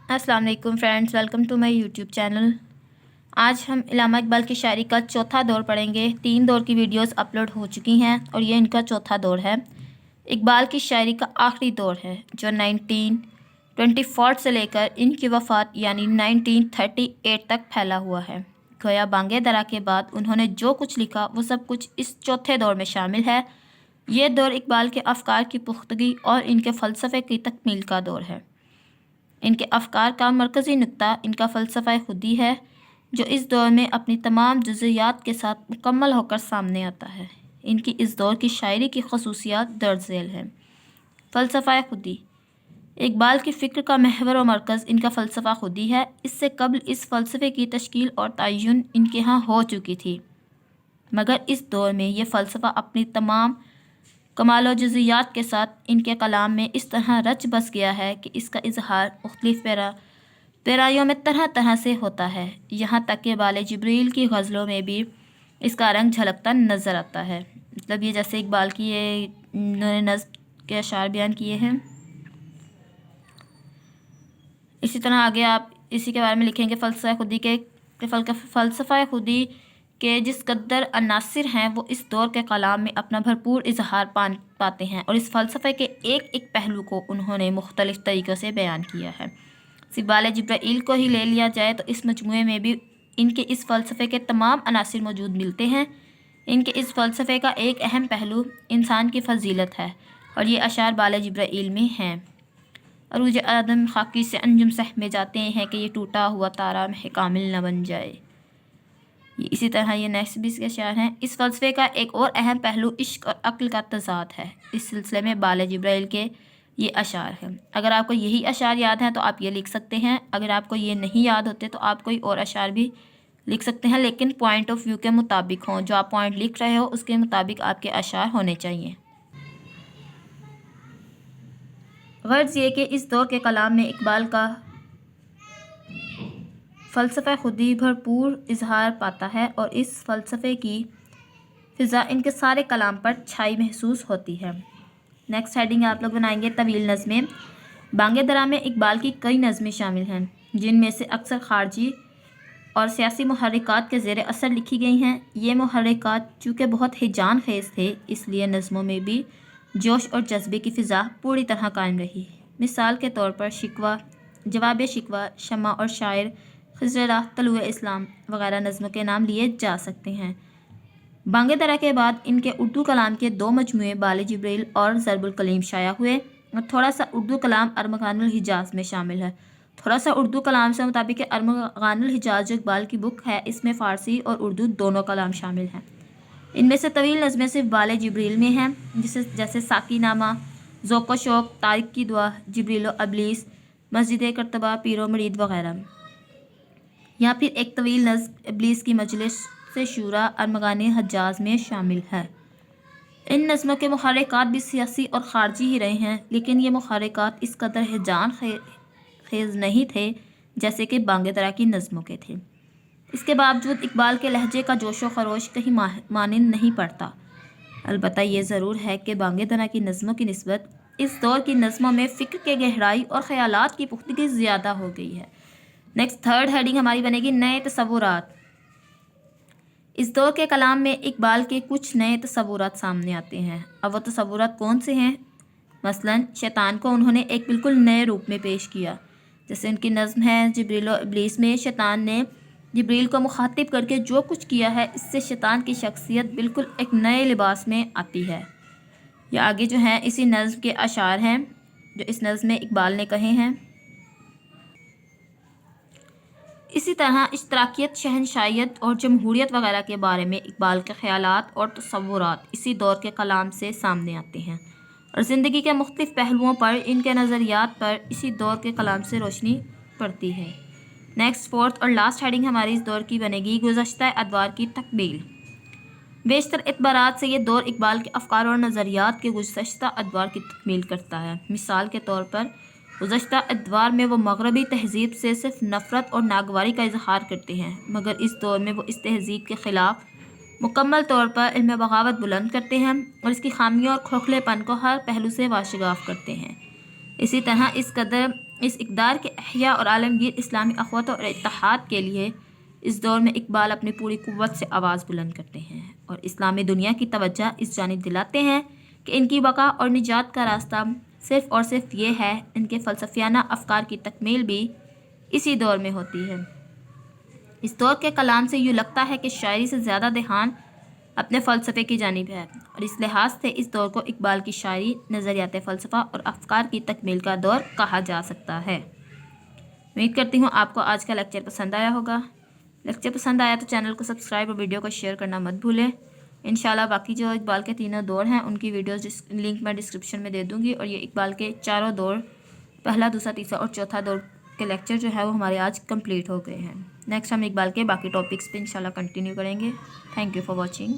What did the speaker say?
अस्सलाम वालेकुम friends, welcome to my YouTube channel. आज हम इल्लामा इकबाल की शायरी का चौथा दौर पढ़ेंगे। 3 दौर की वीडियोस अपलोड हो चुकी हैं और ये इनका चौथा दौर है। इकबाल की शायरी का आखिरी दौर है जो 1924 से लेकर इनकी वफ़ात यानी 1938 तक फैला हुआ है। गोया बांगे दरा के बाद उन्होंने जो कुछ लिखा वो सब कुछ इस चौथे दौर में शामिल है। ये दौर इकबाल के अफ़कार की पुख्तगी और इनके फ़लसफ़े की तकमील का दौर है। इनके अफ़कार का मरकज़ी नुक्ता इनका फ़लसफ़ा खुदी है जो इस दौर में अपनी तमाम जुज़इयात के साथ मुकम्मल होकर सामने आता है। इनकी इस दौर की शायरी की खसूसियात दर्ज झेल हैं। फ़लसफ़ा खुदी इकबाल की फ़िक्र का महवर और मरकज़ इनका फ़लसफ़ा खुदी है। इससे कबल इस फ़लसफ़े की तश्कील और तय्युन इनके यहाँ हो चुकी थी, मगर इस दौर में यह फ़लसफ़ा अपनी तमाम कमाल व जुज़इयात के साथ इनके कलाम में इस तरह रच बस गया है कि इसका इजहार मुख्तलिफ़ पेराइयों में तरह तरह से होता है। यहाँ तक कि बाले जिब्रील की गज़लों में भी इसका रंग झलकता नज़र आता है। मतलब ये जैसे इकबाल की ये इन्होंने नज़्म के अशार बयान किए हैं, इसी तरह आगे आप इसी के बारे में लिखेंगे। फ़लसफ़ा खुदी के जिस कदर अनासिर हैं वो इस दौर के कलाम में अपना भरपूर इजहार पाते हैं और इस फ़लसफ़े के एक एक पहलू को उन्होंने मुख्तलिफ़ तरीक़ों से बयान किया है। सिर्फ बाले जिब्राइल को ही ले लिया जाए तो इस मजमूए में भी इनके इस फ़लसफ़े के तमाम अनासिर मौजूद मिलते हैं। इनके इस फ़लसफ़े का एक अहम पहलू इंसान की फ़जीलत है और ये अशार बाले जिब्राइल में हैं। अरूज आदम खाकी से अंजुम सह में जाते हैं कि ये टूटा हुआ तारा में कामिल न बन जाए। इसी तरह ये नेक्स्ट भी इसके अशार हैं। इस फ़लसफ़े का एक और अहम पहलू इश्क और अक्ल का तज़ाद है। इस सिलसिले में बाले जिब्राइल के ये अशार हैं। अगर आपको यही अशार याद हैं तो आप ये लिख सकते हैं। अगर आपको ये नहीं याद होते तो आप कोई और अशार भी लिख सकते हैं, लेकिन पॉइंट ऑफ व्यू के मुताबिक हों। जो आप पॉइंट लिख रहे हो उसके मुताबिक आपके अशार होने चाहिए। गर्ज़ ये कि इस दौर के कलाम में इकबाल का फ़लसफ़ा खुदी भरपूर इजहार पाता है और इस फ़लसफ़े की फ़िज़ा इनके सारे कलाम पर छाई महसूस होती है। नेक्स्ट हेडिंग आप लोग बनाएंगे तवील नज़में। बांगे दरा में इकबाल की कई नज़में शामिल हैं जिनमें से अक्सर खारजी और सियासी मुहर्रिकात के ज़ेर असर लिखी गई हैं। ये मुहर्रिकात चूँकि बहुत हिजान खेज़ थे इसलिए नज़मों में भी जोश और जज्बे की फ़िज़ा पूरी तरह कायम रही। मिसाल के तौर पर शिकवा, जवाब शिकवा, शम्मा और शायर, खिज़रा, तलुए इस्लाम वगैरह नज़मों के नाम लिए जा सकते हैं। बांगे दरा के बाद इनके उर्दू कलाम के 2 मजमूए बाले जिब्रील और ज़रबुल कलीम शाया हुए और थोड़ा सा उर्दू कलाम अरमग़ानुल हिजाज़ में शामिल है। थोड़ा सा उर्दू कलाम से मुताबिक अरमग़ानुल हिजाज़ जो इकबाल की बुक है इसमें फ़ारसी और उर्दू दोनों कलाम शामिल हैं। इनमें से तवील नज़में सिर्फ बाले जिब्रील में हैं, जैसे साकी नामा, ज़ौक़ शौक़, तारिक की दुआ, जिब्रील व इब्लीस, मस्जिद कर्तबा, पीरो मुरीद वगैरह। या फिर एक तवील नज़्म इब्लीस की मजलिस से शूरा अरमग़ानुल हिजाज़ में शामिल है। इन नज़्मों के मुहर्रिकात भी सियासी और ख़ारजी ही रहे हैं, लेकिन ये मुहर्रिकात इस कदर हिजान खेज़ नहीं थे जैसे कि बांगे दरा की नज़्मों के थे। इसके बावजूद इकबाल के लहजे का जोश व खरोश कहीं मानिंद नहीं पड़ता। अलबत्ता ये ज़रूर है कि बांगे दरा की नज़्मों की निस्बत इस दौर की नज़्मों में फ़िक्र के गहराई और ख़यालात की पुख्तगी ज़्यादा हो गई है। नेक्स्ट थर्ड हेडिंग हमारी बनेगी नए तसव्वुरात। इस दौर के कलाम में इकबाल के कुछ नए तसव्वुरात सामने आते हैं। अब वो तसव्वुरात कौन से हैं? मसलन शैतान को उन्होंने एक बिल्कुल नए रूप में पेश किया। जैसे उनकी नज़्म है जिब्रील व इब्लीस में शैतान ने जिब्रील को मुखातिब करके जो कुछ किया है इससे शैतान की शख्सियत बिल्कुल एक नए लिबास में आती है। या आगे जो हैं इसी नज़्म के अशार हैं जो इस नज़्म में इकबाल ने कहे हैं। इसी तरह इश्तराकियत, शहनशाहियत और जमहूरियत वगैरह के बारे में इकबाल के ख़यालात और तसव्वुरात इसी दौर के कलाम से सामने आते हैं और ज़िंदगी के मुख्तलिफ़ पहलुओं पर इनके नज़रियात पर इसी दौर के कलाम से रोशनी पड़ती है। नेक्स्ट फोर्थ और लास्ट हेडिंग हमारी इस दौर की बनेगी गुज़श्ता अदवार की तकमील। बेशतर एतबारात से ये दौर इकबाल के अफ़कार और नज़रियात के गुज़श्ता अदवार की तकमील करता है। मिसाल के तौर पर गुज़श्ता अदवार में वो मग़रबी तहज़ीब से सिर्फ नफ़रत और नागवारी का इजहार करते हैं, मगर इस दौर में वो इस तहज़ीब के ख़िलाफ़ मुकम्मल तौर पर इल्म बग़ावत बुलंद करते हैं और इसकी खामियों और खोखलेपन को हर पहलू से वाशिगाफ़ करते हैं। इसी तरह इस कदर اس اقدار کے احیاء اور عالمگیر اسلامی اخوت اور اتحاد کے لیے اس دور میں اقبال اپنی پوری قوت سے آواز بلند کرتے ہیں اور اسلامی دنیا کی توجہ اس جانب دلاتے ہیں کہ ان کی بقا اور نجات کا راستہ صرف اور صرف یہ ہے۔ ان کے فلسفیانہ افکار کی تکمیل بھی اسی دور میں ہوتی ہے۔ اس دور کے کلام سے یوں لگتا ہے کہ شاعری سے زیادہ دھیان اپنے فلسفے کی جانب ہے اور اس لحاظ سے اس دور کو اقبال کی شاعری، نظریات فلسفہ اور افکار کی تکمیل کا دور کہا جا سکتا ہے۔ امید کرتی ہوں آپ کو آج کا لیکچر پسند آیا ہوگا۔ لیکچر پسند آیا تو چینل کو سبسکرائب اور ویڈیو کو شیئر کرنا مت بھولیں۔ انشاءاللہ باقی جو اقبال کے تینوں دور ہیں ان کی ویڈیوز لنک میں ڈسکرپشن میں دے دوں گی، اور یہ اقبال کے چاروں دور، پہلا، دوسرا، تیسرا اور چوتھا دور کے لیکچر جو ہے وہ ہمارے آج کمپلیٹ ہو گئے ہیں۔ نیکسٹ ہم اقبال کے باقی ٹاپکس پہ انشاءاللہ کنٹینیو کریں گے۔ Thank you for watching.